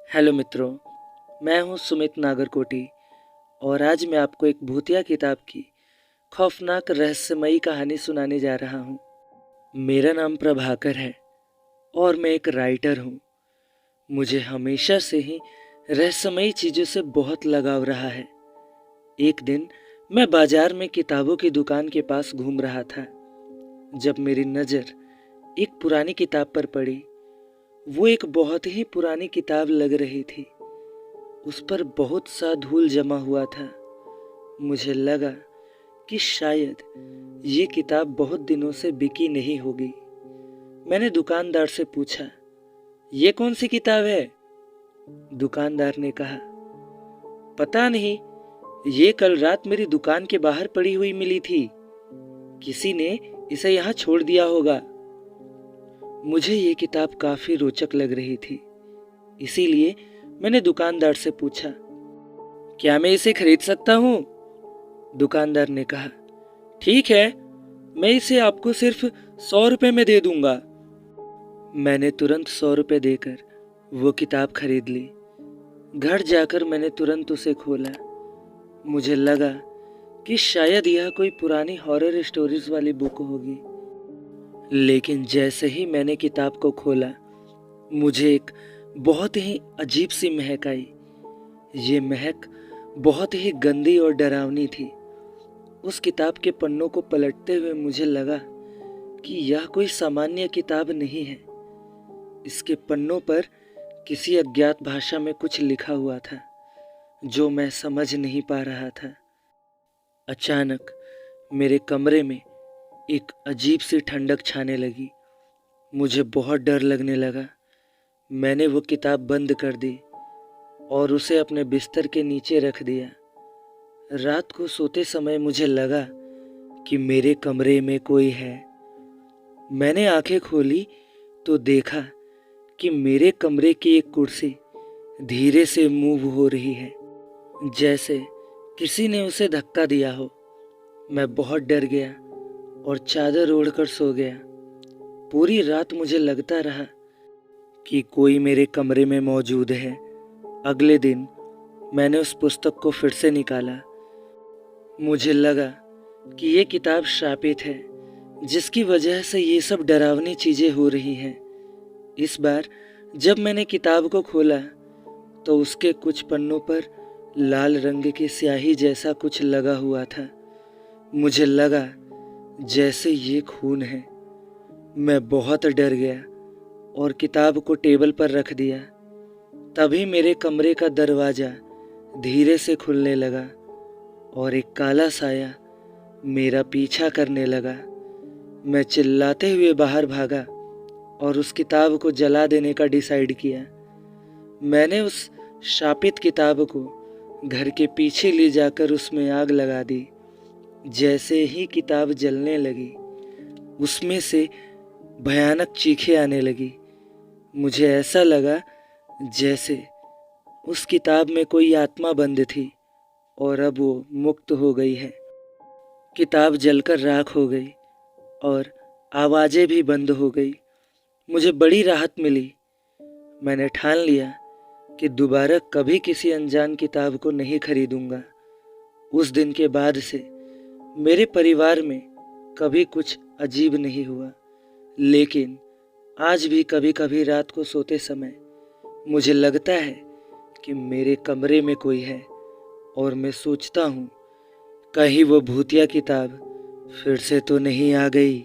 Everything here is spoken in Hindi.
हेलो मित्रों, मैं हूं सुमित नागरकोटी और आज मैं आपको एक भूतिया किताब की खौफनाक रहस्यमयी कहानी सुनाने जा रहा हूं। मेरा नाम प्रभाकर है और मैं एक राइटर हूं। मुझे हमेशा से ही रहस्यमयी चीज़ों से बहुत लगाव रहा है। एक दिन मैं बाजार में किताबों की दुकान के पास घूम रहा था, जब मेरी नज़र एक पुरानी किताब पर पड़ी। वो एक बहुत ही पुरानी किताब लग रही थी। उस पर बहुत सा धूल जमा हुआ था। मुझे लगा कि शायद ये किताब बहुत दिनों से बिकी नहीं होगी। मैंने दुकानदार से पूछा, ये कौन सी किताब है? दुकानदार ने कहा, पता नहीं, ये कल रात मेरी दुकान के बाहर पड़ी हुई मिली थी। किसी ने इसे यहाँ छोड़ दिया होगा। मुझे ये किताब काफी रोचक लग रही थी, इसीलिए मैंने दुकानदार से पूछा, क्या मैं इसे खरीद सकता हूँ? दुकानदार ने कहा, ठीक है, मैं इसे आपको सिर्फ 100 रुपए में दे दूंगा। मैंने तुरंत 100 रुपए देकर वो किताब खरीद ली। घर जाकर मैंने तुरंत उसे खोला। मुझे लगा कि शायद यह कोई पुरानी हॉरर स्टोरीज वाली बुक होगी, लेकिन जैसे ही मैंने किताब को खोला, मुझे एक बहुत ही अजीब सी महक आई। ये महक बहुत ही गंदी और डरावनी थी। उस किताब के पन्नों को पलटते हुए मुझे लगा कि यह कोई सामान्य किताब नहीं है। इसके पन्नों पर किसी अज्ञात भाषा में कुछ लिखा हुआ था, जो मैं समझ नहीं पा रहा था। अचानक मेरे कमरे में एक अजीब सी ठंडक छाने लगी। मुझे बहुत डर लगने लगा। मैंने वो किताब बंद कर दी और उसे अपने बिस्तर के नीचे रख दिया। रात को सोते समय मुझे लगा कि मेरे कमरे में कोई है। मैंने आंखें खोली तो देखा कि मेरे कमरे की एक कुर्सी धीरे से मूव हो रही है, जैसे किसी ने उसे धक्का दिया हो। मैं बहुत डर गया और चादर ओढ़कर सो गया। पूरी रात मुझे लगता रहा कि कोई मेरे कमरे में मौजूद है। अगले दिन मैंने उस पुस्तक को फिर से निकाला। मुझे लगा कि ये किताब श्रापित है, जिसकी वजह से ये सब डरावनी चीजें हो रही हैं। इस बार जब मैंने किताब को खोला तो उसके कुछ पन्नों पर लाल रंग की स्याही जैसा कुछ लगा हुआ था। मुझे लगा जैसे ये खून है। मैं बहुत डर गया और किताब को टेबल पर रख दिया। तभी मेरे कमरे का दरवाजा धीरे से खुलने लगा और एक काला साया मेरा पीछा करने लगा। मैं चिल्लाते हुए बाहर भागा और उस किताब को जला देने का डिसाइड किया। मैंने उस शापित किताब को घर के पीछे ले जाकर उसमें आग लगा दी। जैसे ही किताब जलने लगी, उसमें से भयानक चीखें आने लगी। मुझे ऐसा लगा जैसे उस किताब में कोई आत्मा बंद थी और अब वो मुक्त हो गई है। किताब जलकर राख हो गई और आवाज़ें भी बंद हो गई। मुझे बड़ी राहत मिली। मैंने ठान लिया कि दोबारा कभी किसी अनजान किताब को नहीं खरीदूंगा। उस दिन के बाद से मेरे परिवार में कभी कुछ अजीब नहीं हुआ, लेकिन आज भी कभी कभी रात को सोते समय मुझे लगता है कि मेरे कमरे में कोई है और मैं सोचता हूँ, कहीं वो भूतिया किताब फिर से तो नहीं आ गई।